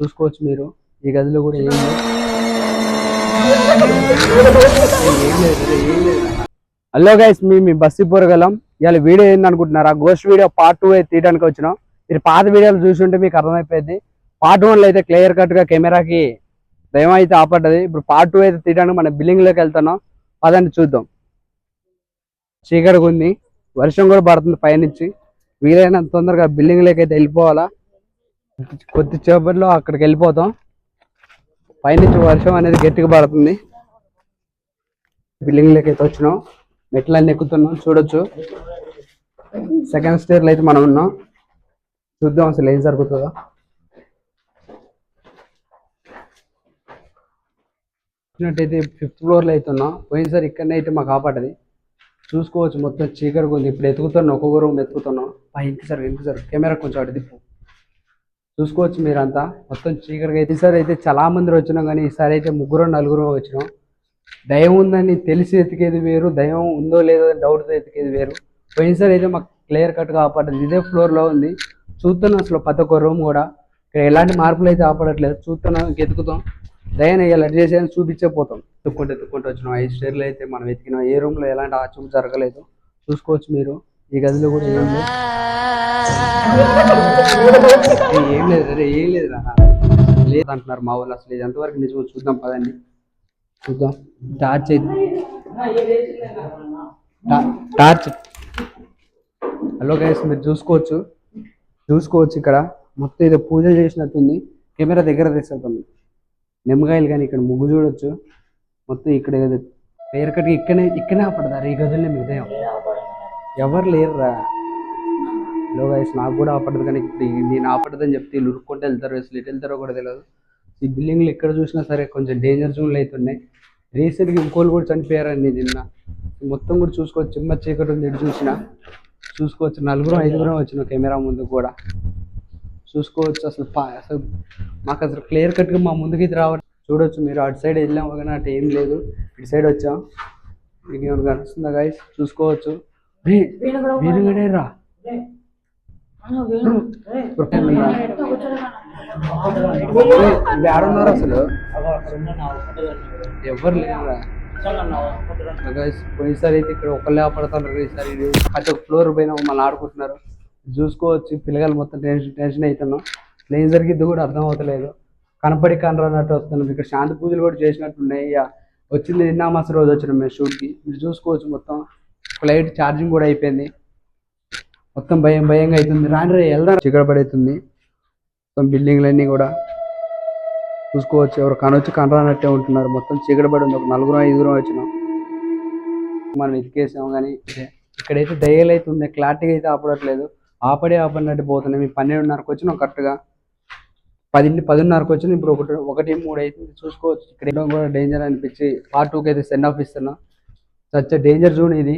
చూసుకోవచ్చు మీరు. ఈ గదిలో కూడా ఏం లేదు. హలో గైస్, మీ బస్సు పోరగలం. ఇవాళ వీడియో ఏందనుకుంటున్నారా? గోస్ట్ వీడియో పార్ట్ 2 అయితే తీయడానికి వచ్చినాం. మీరు పాత వీడియోలు చూసుంటే మీకు అర్థమైపోయింది. పార్ట్ 1 లో అయితే క్లియర్ కట్ గా కెమెరాకి దయం అయితే ఆపడ్డది. ఇప్పుడు పార్ట్ 2 అయితే తీయడానికి మన బిల్డింగ్ లోకి వెళ్తున్నాం. అదని చూద్దాం. చీకటిగా ఉంది, వర్షం కూడా పడుతుంది పైనుంచి. వీలైనంత తొందరగా బిల్డింగ్ లోకి అయితే వెళ్ళిపోవాలా. కొద్ది చేపట్లో అక్కడికి వెళ్ళిపోతాం. పైనుంచి వర్షం అనేది గట్టిగా పడుతుంది. బిల్డింగ్ లోకి అయితే వచ్చినాం, మెట్లన్నీ ఎక్కుతున్నాం. చూడొచ్చు, సెకండ్ స్టేర్ లో అయితే మనం ఉన్నాం. చూద్దాం అసలు ఏం జరుగుతుందో. చూసినట్టయితే 5th ఫ్లోర్ లో అయితే ఉన్నాం. పోయినసారి ఇక్కడనే అయితే మాకు ఆపడ్డది. చూసుకోవచ్చు, మొత్తం చీకటిగా ఉంది. ఇప్పుడు ఎత్తుకుతున్నాం, ఒక్కొక్క రూమ్ ఎత్తుకుతున్నాం. ఇంటిసారి కెమెరా కొంచెం అటు తిప్పు. చూసుకోవచ్చు మీరంతా, మొత్తం చీకటిగా అయితే. ఈసారి అయితే చాలా మంది వచ్చినాం, కానీ ఈసారి అయితే 3-4 వచ్చినాం. దయం ఉందని తెలిసి ఎతికేది వేరు, దయం ఉందో లేదో డౌట్తో ఎతికేది వేరు. పోయినసారి అయితే మాకు క్లియర్ కట్గా ఆపడ్డది. ఇదే ఫ్లోర్లో ఉంది. చూస్తున్నాం అసలు ప్రతి ఒక్క రూమ్ కూడా. ఇక్కడ ఎలాంటి మార్పులు అయితే ఆపడట్లేదు. చూస్తున్నాం, ఎతుకుతాం. దయాన్ని అలర్ట్ చేసేది చూపించే పోతాం. ఎత్తుక్కుంటూ వచ్చినాం. 5 స్టేర్లు అయితే మనం వెతికినాం. ఏ రూమ్లో ఎలాంటి ఆచూకు జరగలేదు. చూసుకోవచ్చు మీరు. ఈ గదిలో కూడా ఏం లేదు లేదు అంటున్నారు మా వాళ్ళు. అసలు ఇది ఎంతవరకు నిజమో చూద్దాం, పదండి చూద్దాం. టార్చ్. హలో గైస్, మీరు చూసుకోవచ్చు ఇక్కడ మొత్తం ఏదో పూజ చేసినట్టుంది. కెమెరా దగ్గర తీసుకెళ్తాం. నిమ్మకాయలు కానీ ఇక్కడ ముగ్గు చూడొచ్చు. మొత్తం ఇక్కడ ఏదో క్లియర్ కట్గా ఇక్కడనే ఆపడతారు. ఈ గదుల్లో మిగతా ఎవరు లేరురా. హలో గైస్, నాకు కూడా ఆపడదు, కానీ ఇప్పుడు నేను ఆపడదని చెప్తే వీళ్ళు ఉరుక్కుంటూ వెళ్తారు. అసలు ఎటు వెళ్తారో కూడా తెలియదు. ఈ బిల్డింగ్లు ఎక్కడ చూసినా సరే కొంచెం డేంజర్ జోన్లు అవుతున్నాయి. రీసెంట్గా ఇంకోళ్ళు కూడా చనిపోయారండి నిన్న. మొత్తం కూడా చూసుకోవచ్చు, చిమ్మ చీకటి ఉంది. ఎటు చూసుకోవచ్చు, 4-5 వచ్చిన కెమెరా ముందు కూడా చూసుకోవచ్చు. అసలు మాకు అసలు క్లియర్ కట్గా మా ముందుకి ఇది రావాలి. చూడొచ్చు మీరు. అటు సైడ్ వెళ్ళాము కానీ అటు ఏం లేదు. ఇటు సైడ్ వచ్చాం. మీకు ఏమైనా కనిపిస్తుందా గైస్? చూసుకోవచ్చు. రా ఆడున్నారు అసలు ఎవరు లేరురా. పోయినసారి అయితే ఇక్కడ ఒకళ్ళే ఆపడతారు. ఈసారి ప్రతి ఒక్క ఫ్లోర్ పైన మమ్మల్ని ఆడుకుంటున్నారు. చూసుకోవచ్చు, పిల్లగాలు మొత్తం టెన్షన్ అవుతున్నాం. ఏం జరిగిద్ది కూడా అర్థం అవుతలేదు. కనపడి కనరానట్టు వస్తున్నాం. ఇక్కడ శాంతి పూజలు కూడా చేసినట్టున్నాయి. వచ్చింది నిన్న అమాస రోజు వచ్చినాం మేము షూట్కి. మీరు చూసుకోవచ్చు, మొత్తం ఫ్లైట్ ఛార్జింగ్ కూడా అయిపోయింది. మొత్తం భయంగా అవుతుంది. రాండ్రే వెళ్దాం. చీకటి పడవుతుంది. మొత్తం బిల్డింగ్లన్నీ కూడా చూసుకోవచ్చు. ఎవరు కనొచ్చి కనరానట్టే ఉంటున్నారు. మొత్తం చీకటి పడి ఉంది. ఒక 4-5 వచ్చినాం. మనం ఇతికేసాం, కానీ ఇక్కడైతే దయ్యాలు అయితే ఉన్నాయి. క్లారిటీగా అయితే ఆపడట్లేదు. ఆపడినట్టు పోతున్నాయి. మేము 12:30కి వచ్చినాం కరెక్ట్గా. 10:30కి వచ్చినాం. ఇప్పుడు 1-3 అవుతుంది. చూసుకోవచ్చు. ఇక్కడ కూడా డేంజర్ అనిపించి పార్ట్ 2కి అయితే సెండ్ ఆఫ్ ఇస్తున్నాం. సచ్ డేంజర్ జోన్ ఇది.